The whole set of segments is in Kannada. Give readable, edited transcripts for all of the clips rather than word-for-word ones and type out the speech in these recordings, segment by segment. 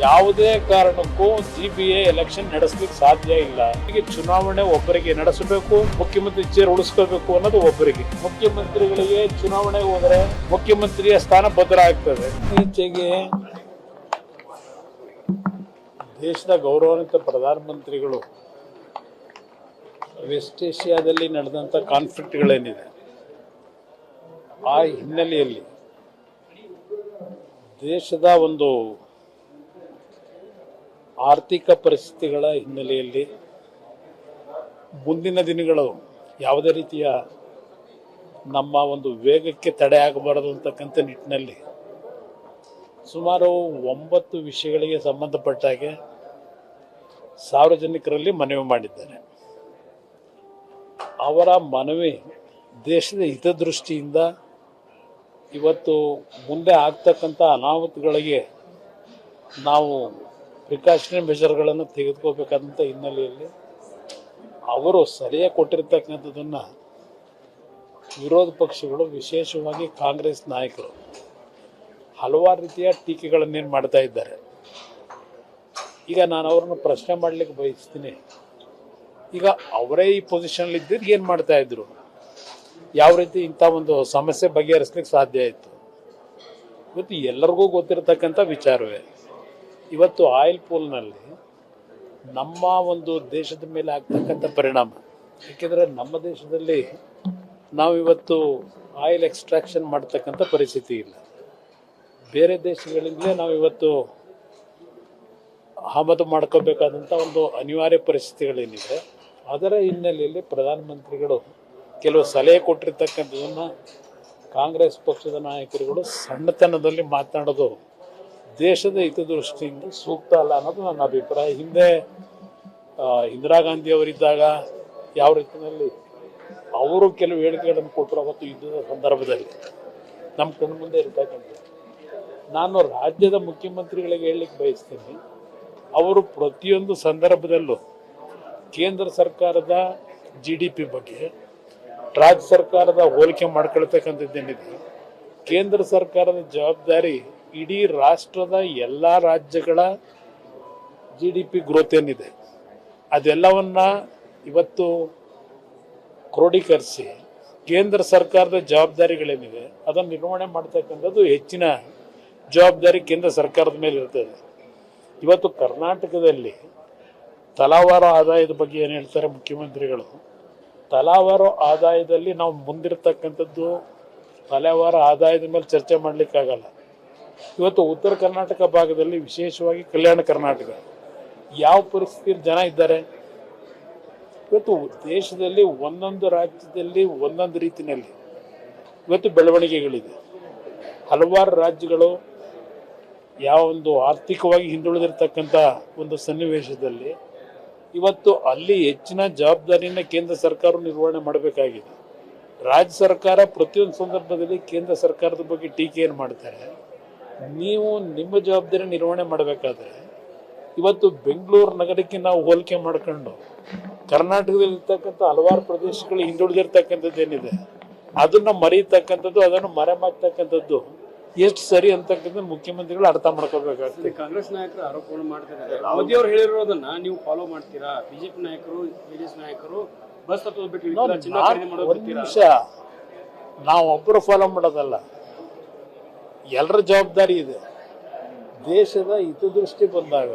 ಯಾವುದೇ ಕಾರಣಕ್ಕೂ GBA ಎಲೆಕ್ಷನ್ ನಡೆಸಲಿಕ್ಕೆ ಸಾಧ್ಯ ಇಲ್ಲ. ಈಗ ಚುನಾವಣೆ ಒಬ್ಬರಿಗೆ ನಡೆಸಬೇಕು, ಮುಖ್ಯಮಂತ್ರಿ ಚೇರ್ ಉಳಿಸ್ಕೋಬೇಕು ಅನ್ನೋದು ಒಬ್ಬರಿಗೆ. ಮುಖ್ಯಮಂತ್ರಿಗಳಿಗೆ ಚುನಾವಣೆ ಹೋದರೆ ಮುಖ್ಯಮಂತ್ರಿಯ ಸ್ಥಾನ ಭದ್ರ ಆಗ್ತದೆ. ಈಚೆಗೆ ದೇಶದ ಗೌರವಾನ್ವಿತ ಪ್ರಧಾನಮಂತ್ರಿಗಳು ವೆಸ್ಟ್ ಏಷ್ಯಾದಲ್ಲಿ ನಡೆದಂಥ ಕಾನ್ಫ್ಲಿಕ್ಟ್ಗಳೇನಿದೆ ಆ ಹಿನ್ನೆಲೆಯಲ್ಲಿ ದೇಶದ ಒಂದು ಆರ್ಥಿಕ ಪರಿಸ್ಥಿತಿಗಳ ಹಿನ್ನೆಲೆಯಲ್ಲಿ ಮುಂದಿನ ದಿನಗಳು ಯಾವುದೇ ರೀತಿಯ ನಮ್ಮ ಒಂದು ವೇಗಕ್ಕೆ ತಡೆ ಆಗಬಾರದು ಅಂತಕ್ಕಂಥ ನಿಟ್ಟಿನಲ್ಲಿ ಸುಮಾರು 9 ವಿಷಯಗಳಿಗೆ ಸಂಬಂಧಪಟ್ಟ ಹಾಗೆ ಸಾರ್ವಜನಿಕರಲ್ಲಿ ಮನವಿ ಮಾಡಿದ್ದಾರೆ. ಅವರ ಮನವಿ ದೇಶದ ಹಿತದೃಷ್ಟಿಯಿಂದ ಇವತ್ತು ಮುಂದೆ ಆಗ್ತಕ್ಕಂಥ ಅನಾಹುತಗಳಿಗೆ ನಾವು ಪ್ರಿಕಾಷನರಿ ಮೆಷರ್ಗಳನ್ನು ತೆಗೆದುಕೋಬೇಕಾದಂಥ ಹಿನ್ನೆಲೆಯಲ್ಲಿ ಅವರು ಸಲಹೆ ಕೊಟ್ಟಿರ್ತಕ್ಕಂಥದ್ದನ್ನು ವಿರೋಧ ಪಕ್ಷಗಳು, ವಿಶೇಷವಾಗಿ ಕಾಂಗ್ರೆಸ್ ನಾಯಕರು ಹಲವಾರು ರೀತಿಯ ಟೀಕೆಗಳನ್ನೇನು ಮಾಡ್ತಾ ಇದ್ದಾರೆ. ಈಗ ನಾನು ಅವ್ರನ್ನ ಪ್ರಶ್ನೆ ಮಾಡಲಿಕ್ಕೆ ಬಯಸ್ತೀನಿ. ಈಗ ಅವರೇ ಈ ಪೊಸಿಷನ್ಲಿ ಇದ್ದಿದ್ದು ಏನು ಮಾಡ್ತಾ ಇದ್ರು, ಯಾವ ರೀತಿ ಇಂಥ ಒಂದು ಸಮಸ್ಯೆ ಬಗೆಹರಿಸ್ಲಿಕ್ಕೆ ಸಾಧ್ಯ ಆಯಿತು? ಇವತ್ತು ಎಲ್ಲರಿಗೂ ಗೊತ್ತಿರತಕ್ಕಂಥ ವಿಚಾರವೇ. ಇವತ್ತು ಆಯಿಲ್ ಪೂಲ್ನಲ್ಲಿ ನಮ್ಮ ಒಂದು ದೇಶದ ಮೇಲೆ ಆಗ್ತಕ್ಕಂಥ ಪರಿಣಾಮ, ಏಕೆಂದರೆ ನಮ್ಮ ದೇಶದಲ್ಲಿ ನಾವು ಇವತ್ತು ಆಯಿಲ್ ಎಕ್ಸ್ಟ್ರಾಕ್ಷನ್ ಮಾಡ್ತಕ್ಕಂಥ ಪರಿಸ್ಥಿತಿ ಇಲ್ಲ. ಬೇರೆ ದೇಶಗಳಿಂದಲೇ ನಾವು ಇವತ್ತು ಆಮದು ಮಾಡ್ಕೋಬೇಕಾದಂಥ ಒಂದು ಅನಿವಾರ್ಯ ಪರಿಸ್ಥಿತಿಗಳೇನಿದೆ. ಅದರ ಹಿನ್ನೆಲೆಯಲ್ಲಿ ಪ್ರಧಾನಮಂತ್ರಿಗಳು ಕೆಲವು ಸಲಹೆ ಕೊಟ್ಟಿರ್ತಕ್ಕಂಥದ್ದನ್ನು ಕಾಂಗ್ರೆಸ್ ಪಕ್ಷದ ನಾಯಕರುಗಳು ಸಣ್ಣತನದಲ್ಲಿ ಮಾತನಾಡೋದು ದೇಶದ ಹಿತದೃಷ್ಟಿಯಿಂದ ಸೂಕ್ತ ಅಲ್ಲ ಅನ್ನೋದು ನನ್ನ ಅಭಿಪ್ರಾಯ. ಹಿಂದೆ ಇಂದಿರಾ ಗಾಂಧಿ ಅವರಿದ್ದಾಗ ಯಾವ ರೀತಿಯಲ್ಲಿ ಅವರು ಕೆಲವು ಹೇಳಿಕೆಗಳನ್ನು ಕೊಟ್ಟರು ಅವತ್ತು ಯುದ್ಧದ ಸಂದರ್ಭದಲ್ಲಿ ನಮ್ಮ ಕಣ್ಣು ಮುಂದೆ ಇರ್ತಕ್ಕಂಥ, ನಾನು ರಾಜ್ಯದ ಮುಖ್ಯಮಂತ್ರಿಗಳಿಗೆ ಹೇಳಲಿಕ್ಕೆ ಬಯಸ್ತೀನಿ, ಅವರು ಪ್ರತಿಯೊಂದು ಸಂದರ್ಭದಲ್ಲೂ ಕೇಂದ್ರ ಸರ್ಕಾರದ GDP ಬಗ್ಗೆ ರಾಜ್ಯ ಸರ್ಕಾರದ ಹೋಲಿಕೆ ಮಾಡ್ಕೊಳ್ತಕ್ಕಂಥದ್ದೇನಿದೆ, ಕೇಂದ್ರ ಸರ್ಕಾರದ ಜವಾಬ್ದಾರಿ ಇಡೀ ರಾಷ್ಟ್ರದ ಎಲ್ಲ ರಾಜ್ಯಗಳ GDP ಗ್ರೋತ್ ಏನಿದೆ ಅದೆಲ್ಲವನ್ನ ಇವತ್ತು ಕ್ರೋಢೀಕರಿಸಿ ಕೇಂದ್ರ ಸರ್ಕಾರದ ಜವಾಬ್ದಾರಿಗಳೇನಿದೆ ಅದನ್ನು ನಿರ್ವಹಣೆ ಮಾಡ್ತಕ್ಕಂಥದ್ದು ಹೆಚ್ಚಿನ ಜವಾಬ್ದಾರಿ ಕೇಂದ್ರ ಸರ್ಕಾರದ ಮೇಲೆ ಇರ್ತದೆ. ಇವತ್ತು ಕರ್ನಾಟಕದಲ್ಲಿ ತಲಾವಾರು ಆದಾಯದ ಬಗ್ಗೆ ಏನು ಹೇಳ್ತಾರೆ ಮುಖ್ಯಮಂತ್ರಿಗಳು, ತಲಾವಾರು ಆದಾಯದಲ್ಲಿ ನಾವು ಮುಂದಿರ್ತಕ್ಕಂಥದ್ದು ತಲಾವಾರು ಆದಾಯದ ಮೇಲೆ ಚರ್ಚೆ ಮಾಡಲಿಕ್ಕಾಗಲ್ಲ. ಇವತ್ತು ಉತ್ತರ ಕರ್ನಾಟಕ ಭಾಗದಲ್ಲಿ, ವಿಶೇಷವಾಗಿ ಕಲ್ಯಾಣ ಕರ್ನಾಟಕ, ಯಾವ ಪರಿಸ್ಥಿತಿಯಲ್ಲಿ ಜನ ಇದ್ದಾರೆ. ಇವತ್ತು ದೇಶದಲ್ಲಿ ಒಂದೊಂದು ರಾಜ್ಯದಲ್ಲಿ ಒಂದೊಂದು ರೀತಿಯಲ್ಲಿ ಇವತ್ತು ಬೆಳವಣಿಗೆಗಳಿದೆ. ಹಲವಾರು ರಾಜ್ಯಗಳು ಯಾವ ಒಂದು ಆರ್ಥಿಕವಾಗಿ ಹಿಂದುಳಿದಿರ್ತಕ್ಕಂಥ ಒಂದು ಸನ್ನಿವೇಶದಲ್ಲಿ ಇವತ್ತು ಅಲ್ಲಿ ಹೆಚ್ಚಿನ ಜವಾಬ್ದಾರಿಯನ್ನು ಕೇಂದ್ರ ಸರ್ಕಾರ ನಿರ್ವಹಣೆ ಮಾಡಬೇಕಾಗಿದೆ. ರಾಜ್ಯ ಸರ್ಕಾರ ಪ್ರತಿಯೊಂದು ಸಂದರ್ಭದಲ್ಲಿ ಕೇಂದ್ರ ಸರ್ಕಾರದ ಬಗ್ಗೆ ಟೀಕೆಯನ್ನು ಮಾಡ್ತಾರೆ. ನೀವು ನಿಮ್ಮ ಜವಾಬ್ದಾರಿ ನಿರ್ವಹಣೆ ಮಾಡಬೇಕಾದ್ರೆ ಇವತ್ತು ಬೆಂಗಳೂರು ನಗರಕ್ಕೆ ನಾವು ಹೋಲಿಕೆ ಮಾಡ್ಕೊಂಡು ಕರ್ನಾಟಕದಲ್ಲಿ ಇರ್ತಕ್ಕಂಥ ಹಲವಾರು ಪ್ರದೇಶಗಳು ಹಿಂದುಳಿದಿರ್ತಕ್ಕಂಥದ್ದು ಏನಿದೆ ಅದನ್ನು ಮರೀತಕ್ಕಂಥದ್ದು, ಅದನ್ನು ಮರೆಮಾಕ್ತಕ್ಕಂಥದ್ದು ಎಷ್ಟು ಸರಿ ಅಂತಕ್ಕಂಥ ಮುಖ್ಯಮಂತ್ರಿಗಳು ಅರ್ಥ ಮಾಡ್ಕೋಬೇಕಾಗ್ತದೆ. ಕಾಂಗ್ರೆಸ್ ನಾಯಕರು ಆರೋಪವನ್ನು ಮಾಡ್ತಿದ್ದಾರೆ. ಮೋದಿ ಅವರು ಹೇಳಿರೋದನ್ನ ನೀವು ಫಾಲೋ ಮಾಡ್ತೀರಾ? ಬಿಜೆಪಿ ನಾಯಕರು, ಜೆಡಿಎಸ್ ನಾಯಕರು ಬಸ್ ಹತ್ತೋದು ಬಿಟ್ಟು ಒಂದು ನಿಮಿಷ, ನಾವು ಒಬ್ಬರು ಫಾಲೋ ಮಾಡೋದಲ್ಲ, ಎಲ್ಲರ ಜವಾಬ್ದಾರಿ ಇದೆ. ದೇಶದ ಹಿತದೃಷ್ಟಿ ಬಂದಾಗ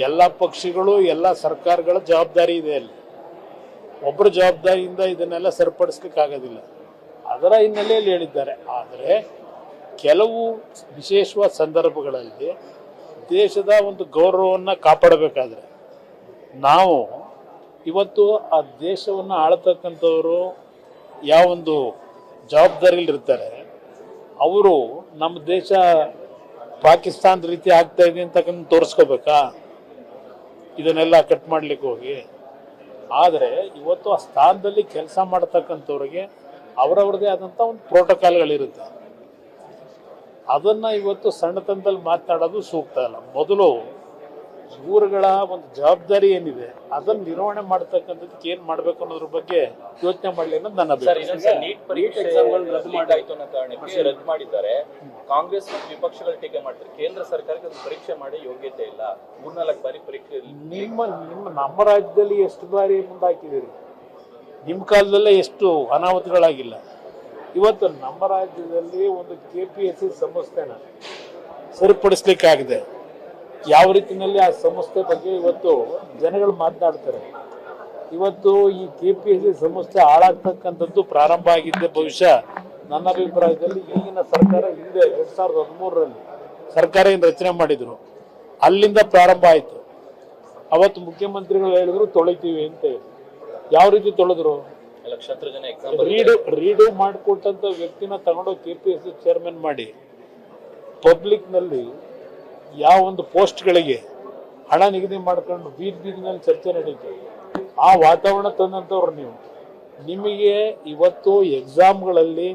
ಎಲ್ಲ ಪಕ್ಷಗಳು, ಎಲ್ಲ ಸರ್ಕಾರಗಳ ಜವಾಬ್ದಾರಿ ಇದೆ. ಅಲ್ಲಿ ಒಬ್ಬರ ಜವಾಬ್ದಾರಿಯಿಂದ ಇದನ್ನೆಲ್ಲ ಸರಿಪಡಿಸ್ಲಿಕ್ಕಾಗೋದಿಲ್ಲ. ಅದರ ಹಿನ್ನೆಲೆಯಲ್ಲಿ ಹೇಳಿದ್ದಾರೆ. ಆದರೆ ಕೆಲವು ವಿಶೇಷವಾದ ಸಂದರ್ಭಗಳಲ್ಲಿ ದೇಶದ ಒಂದು ಗೌರವವನ್ನು ಕಾಪಾಡಬೇಕಾದ್ರೆ ನಾವು ಇವತ್ತು ಆ ದೇಶವನ್ನು ಆಳ್ತಕ್ಕಂಥವರು ಯಾವೊಂದು ಜವಾಬ್ದಾರಿಗಳಿರ್ತಾರೆ ಅವರು ನಮ್ಮ ದೇಶ ಪಾಕಿಸ್ತಾನದ ರೀತಿ ಆಗ್ತಾ ಇದೆ ಅಂತಕ್ಕಂಥ ತೋರಿಸ್ಕೋಬೇಕಾ? ಇದನ್ನೆಲ್ಲ ಕಟ್ ಮಾಡಲಿಕ್ಕೆ ಹೋಗಿ. ಆದರೆ ಇವತ್ತು ಆ ಸ್ಥಾನದಲ್ಲಿ ಕೆಲಸ ಮಾಡ್ತಕ್ಕಂಥವ್ರಿಗೆ ಅವರವ್ರದ್ದೇ ಆದಂಥ ಒಂದು ಪ್ರೋಟೋಕಾಲ್ಗಳಿರುತ್ತೆ. ಅದನ್ನು ಇವತ್ತು ಸಣ್ಣತನದಲ್ಲಿ ಮಾತನಾಡೋದು ಸೂಕ್ತ ಅಲ್ಲ. ಮೊದಲು ಇವರುಗಳ ಒಂದು ಜವಾಬ್ದಾರಿ ಏನಿದೆ ಅದನ್ನ ನಿರ್ವಹಣೆ ಮಾಡ್ತಕ್ಕಂಥದಕ್ಕೆ ಏನ್ ಮಾಡ್ಬೇಕು ಅನ್ನೋದ್ರ ಬಗ್ಗೆ ಯೋಚನೆ ಮಾಡಲಿ ಅನ್ನೋದು ನನ್ನ ಅಭಿಪ್ರಾಯ. ನೀಟ್ ಪರೀಕ್ಷೆ ಆಯ್ತು ಅನ್ನೋ ಕಾರಣಕ್ಕೆ ರದ್ದು ಮಾಡಿದ್ದಾರೆ. ಕಾಂಗ್ರೆಸ್ ಮತ್ತು ವಿಪಕ್ಷಗಳು ಟೀಕೆ ಮಾಡ್ತಾರೆ, ಕೇಂದ್ರ ಸರ್ಕಾರಕ್ಕೆ ಅದು ಪರೀಕ್ಷೆ ಮಾಡಿ ಯೋಗ್ಯತೆ ಇಲ್ಲ, 3-4 ಬಾರಿ ಪರೀಕ್ಷೆ. ನಮ್ಮ ರಾಜ್ಯದಲ್ಲಿ ಎಷ್ಟು ಬಾರಿ ಮುಂದಾಕಿದ್ದೀರಿ? ನಿಮ್ಮ ಕಾಲದಲ್ಲೇ ಎಷ್ಟು ಅನಾಹುತಗಳಾಗಿಲ್ಲ. ಇವತ್ತು ನಮ್ಮ ರಾಜ್ಯದಲ್ಲಿ ಒಂದು KPSC ಸಂಸ್ಥೆನ ಸರಿಪಡಿಸ್ಲಿಕ್ಕಾಗಿದೆ. ಯಾವ ರೀತಿಯಲ್ಲಿ ಆ ಸಂಸ್ಥೆ ಬಗ್ಗೆ ಇವತ್ತು ಜನಗಳು ಮಾತನಾಡ್ತಾರೆ. ಇವತ್ತು ಈ KPSC ಸಂಸ್ಥೆ ಹಾಳಾಗ್ತಕ್ಕಂಥದ್ದು ಪ್ರಾರಂಭ ಆಗಿದ್ದೆ ಬಹುಶಃ ನನ್ನ ಅಭಿಪ್ರಾಯದಲ್ಲಿ ಈಗಿನ ಸರ್ಕಾರ ಹಿಂದೆ 2013ರಲ್ಲಿ ಸರ್ಕಾರ ಏನು ರಚನೆ ಮಾಡಿದ್ರು ಅಲ್ಲಿಂದ ಪ್ರಾರಂಭ ಆಯಿತು. ಅವತ್ತು ಮುಖ್ಯಮಂತ್ರಿಗಳು ಹೇಳಿದ್ರು ತೊಳಿತೀವಿ ಅಂತ ಹೇಳಿ. ಯಾವ ರೀತಿ ತೊಳೆದ್ರು? ಲಕ್ಷಾಂತರ ಜನ ಎಕ್ಸಾಮ್ ರೀಡು ಮಾಡಿಕೊಟ್ಟಂತ ವ್ಯಕ್ತಿನ ತಗೊಂಡೋಗಿ KPSC ಚೇರ್ಮನ್ ಮಾಡಿ ಪಬ್ಲಿಕ್ನಲ್ಲಿ ಯಾವ ಒಂದು ಪೋಸ್ಟ್ಗಳಿಗೆ ಹಣ ನಿಗದಿ ಮಾಡ್ಕೊಂಡು ಬೀದಿನಲ್ಲಿ ಚರ್ಚೆ ನಡೀತು. ಆ ವಾತಾವರಣ ತಂದಂಥವ್ರು ನೀವು. ನಿಮಗೆ ಇವತ್ತು ಎಕ್ಸಾಮ್ಗಳಲ್ಲಿ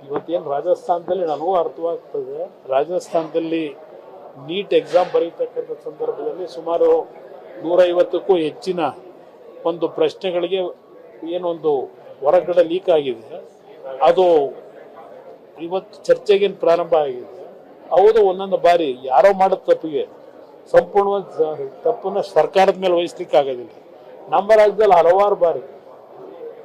ಇವತ್ತೇನು ರಾಜಸ್ಥಾನದಲ್ಲಿ ನನಗೂ ಅರ್ಥವಾಗ್ತದೆ, ರಾಜಸ್ಥಾನದಲ್ಲಿ ನೀಟ್ ಎಕ್ಸಾಮ್ ಬರೀತಕ್ಕಂಥ ಸಂದರ್ಭದಲ್ಲಿ ಸುಮಾರು 150ಕ್ಕೂ ಹೆಚ್ಚಿನ ಒಂದು ಪ್ರಶ್ನೆಗಳಿಗೆ ಏನೊಂದು ಹೊರಗಡೆ ಲೀಕ್ ಆಗಿದೆ. ಅದು ಇವತ್ತು ಚರ್ಚೆಗೇನು ಪ್ರಾರಂಭ ಆಗಿದೆ. ಹೌದು, ಒಂದೊಂದು ಬಾರಿ ಯಾರೋ ಮಾಡೋ ತಪ್ಪಿಗೆ ಸಂಪೂರ್ಣವಾಗಿ ತಪ್ಪನ್ನು ಸರ್ಕಾರದ ಮೇಲೆ ವಹಿಸ್ಲಿಕ್ಕೆ ಆಗೋದಿಲ್ಲ. ನಮ್ಮ ರಾಜ್ಯದಲ್ಲಿ ಹಲವಾರು ಬಾರಿ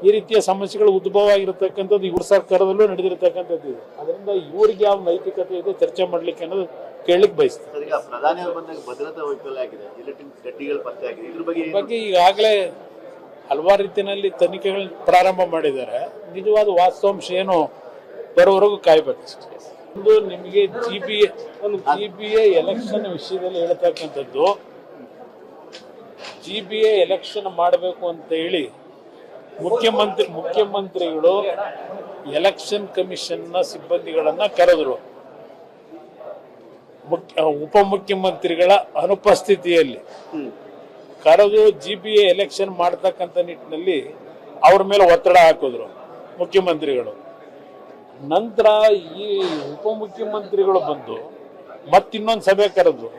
ಈ ರೀತಿಯ ಸಮಸ್ಯೆಗಳು ಉದ್ಭವ ಆಗಿರತಕ್ಕಂಥದ್ದು ಇವ್ರ ಸರ್ಕಾರದಲ್ಲೂ ನಡೆದಿರತಕ್ಕಂಥದ್ದು ಇದೆ. ಅದರಿಂದ ಇವ್ರಿಗೆ ಯಾವ ನೈತಿಕತೆ ಇದೆ ಚರ್ಚೆ ಮಾಡ್ಲಿಕ್ಕೆ ಅನ್ನೋದು ಕೇಳಲಿಕ್ಕೆ ಬಯಸ್ತಾರೆ. ಪ್ರಧಾನಿ ಅವರು ಬಂದಾಗ ಭದ್ರತಾ ವೈಫಲ್ಯ ಆಗಿದೆ, ಜಿಲೆಟಿನ್ ಗಡ್ಡಿಗಳು ಪತ್ತೆ ಆಗಿದೆ. ಇದ್ರ ಬಗ್ಗೆ ಈಗಾಗಲೇ ಹಲವಾರು ರೀತಿಯಲ್ಲಿ ತನಿಖೆಗಳು ಪ್ರಾರಂಭ ಮಾಡಿದ್ದಾರೆ. ನಿಜವಾದ ವಾಸ್ತವಾಂಶ ಏನು ಬರೋವರೆಗೂ ಕಾಯ್ಬೇಕಷ್ಟೇ. ಒಂದು ನಿಮಗೆ GBA ಎಲೆಕ್ಷನ್ ವಿಷಯದಲ್ಲಿ ಹೇಳ್ತಕ್ಕಂಥದ್ದು, GBA ಎಲೆಕ್ಷನ್ ಮಾಡಬೇಕು ಅಂತ ಹೇಳಿ ಮುಖ್ಯಮಂತ್ರಿಗಳು ಎಲೆಕ್ಷನ್ ಕಮಿಷನ್ನ ಸಿಬ್ಬಂದಿಗಳನ್ನ ಕರೆದ್ರು. ಉಪಮುಖ್ಯಮಂತ್ರಿಗಳ ಅನುಪಸ್ಥಿತಿಯಲ್ಲಿ ಕರೆದು GBA ಎಲೆಕ್ಷನ್ ಮಾಡ್ತಕ್ಕಂಥ ನಿಟ್ಟಿನಲ್ಲಿ ಅವ್ರ ಮೇಲೆ ಒತ್ತಡ ಹಾಕಿದ್ರು ಮುಖ್ಯಮಂತ್ರಿಗಳು. ನಂತರ ಈ ಉಪಮುಖ್ಯಮಂತ್ರಿಗಳು ಬಂದು ಮತ್ತಿನ್ನೊಂದು ಸಭೆ ಕರೆದ್ರು.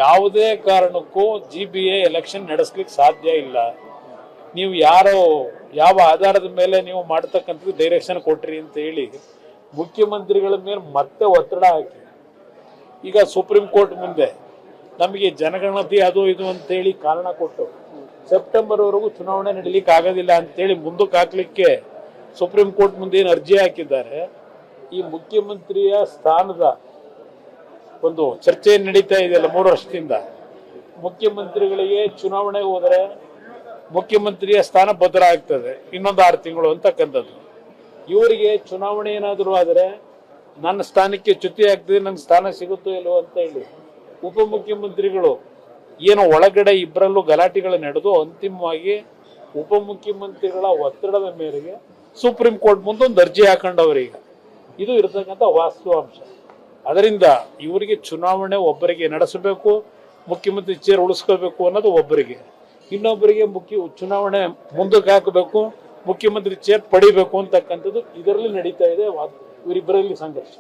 ಯಾವುದೇ ಕಾರಣಕ್ಕೂ GBA ಎಲೆಕ್ಷನ್ ನಡೆಸ್ಲಿಕ್ಕೆ ಸಾಧ್ಯ ಇಲ್ಲ, ನೀವು ಯಾವ ಆಧಾರದ ಮೇಲೆ ನೀವು ಮಾಡ್ತಕ್ಕಂಥದ್ದು ಡೈರೆಕ್ಷನ್ ಕೊಟ್ರಿ ಅಂತ ಹೇಳಿ ಮುಖ್ಯಮಂತ್ರಿಗಳ ಮೇಲೆ ಮತ್ತೆ ಒತ್ತಡ ಹಾಕಿ ಈಗ ಸುಪ್ರೀಂ ಕೋರ್ಟ್ ಮುಂದೆ ನಮಗೆ ಜನಗಣತಿ ಅದು ಇದು ಅಂತೇಳಿ ಕಾರಣ ಕೊಟ್ಟು ಸೆಪ್ಟೆಂಬರ್ವರೆಗೂ ಚುನಾವಣೆ ನಡೀಲಿಕ್ಕೆ ಆಗೋದಿಲ್ಲ ಅಂತೇಳಿ ಮುಂದಕ್ಕೆ ಹಾಕ್ಲಿಕ್ಕೆ ಸುಪ್ರೀಂ ಕೋರ್ಟ್ ಮುಂದೆ ಏನು ಅರ್ಜಿ ಹಾಕಿದ್ದಾರೆ. ಈ ಮುಖ್ಯಮಂತ್ರಿಯ ಸ್ಥಾನದ ಒಂದು ಚರ್ಚೆ ನಡೀತಾ ಇದೆಯಲ್ಲ 3 ವರ್ಷದಿಂದ, ಮುಖ್ಯಮಂತ್ರಿಗಳಿಗೆ ಚುನಾವಣೆಗೆ ಹೋದರೆ ಮುಖ್ಯಮಂತ್ರಿಯ ಸ್ಥಾನ ಭದ್ರ ಆಗ್ತದೆ ಇನ್ನೊಂದು 6 ತಿಂಗಳು ಅಂತಕ್ಕಂಥದ್ದು. ಇವರಿಗೆ ಚುನಾವಣೆ ಏನಾದರೂ ಆದರೆ ನನ್ನ ಸ್ಥಾನಕ್ಕೆ ಚ್ಯುತಿ ಆಗ್ತದೆ, ನನ್ನ ಸ್ಥಾನ ಸಿಗುತ್ತೋ ಇಲ್ವೋ ಅಂತ ಹೇಳಿ ಉಪಮುಖ್ಯಮಂತ್ರಿಗಳು ಏನೋ ಒಳಗಡೆ ಇಬ್ಬರಲ್ಲೂ ಗಲಾಟೆಗಳು ನಡೆದು ಅಂತಿಮವಾಗಿ ಉಪಮುಖ್ಯಮಂತ್ರಿಗಳ ಒತ್ತಡದ ಮೇರೆಗೆ ಸುಪ್ರೀಂ ಕೋರ್ಟ್ ಮುಂದೊಂದು ಅರ್ಜಿ ಹಾಕೊಂಡವ್ರೀಗ. ಇದು ಇರತಕ್ಕಂಥ ವಾಸ್ತವಾಂಶ. ಅದರಿಂದ ಇವರಿಗೆ ಚುನಾವಣೆ ಒಬ್ಬರಿಗೆ ನಡೆಸಬೇಕು, ಮುಖ್ಯಮಂತ್ರಿ ಚೇರ್ ಉಳಿಸ್ಕೋಬೇಕು ಅನ್ನೋದು ಒಬ್ಬರಿಗೆ, ಇನ್ನೊಬ್ಬರಿಗೆ ಚುನಾವಣೆ ಮುಂದಕ್ಕೆ ಹಾಕಬೇಕು, ಮುಖ್ಯಮಂತ್ರಿ ಚೇರ್ ಪಡಿಬೇಕು ಅಂತಕ್ಕಂಥದ್ದು ಇದರಲ್ಲಿ ನಡೀತಾ ಇದೆ. ಇವರಿಬ್ಬರಲ್ಲಿ ಸಂಘರ್ಷ.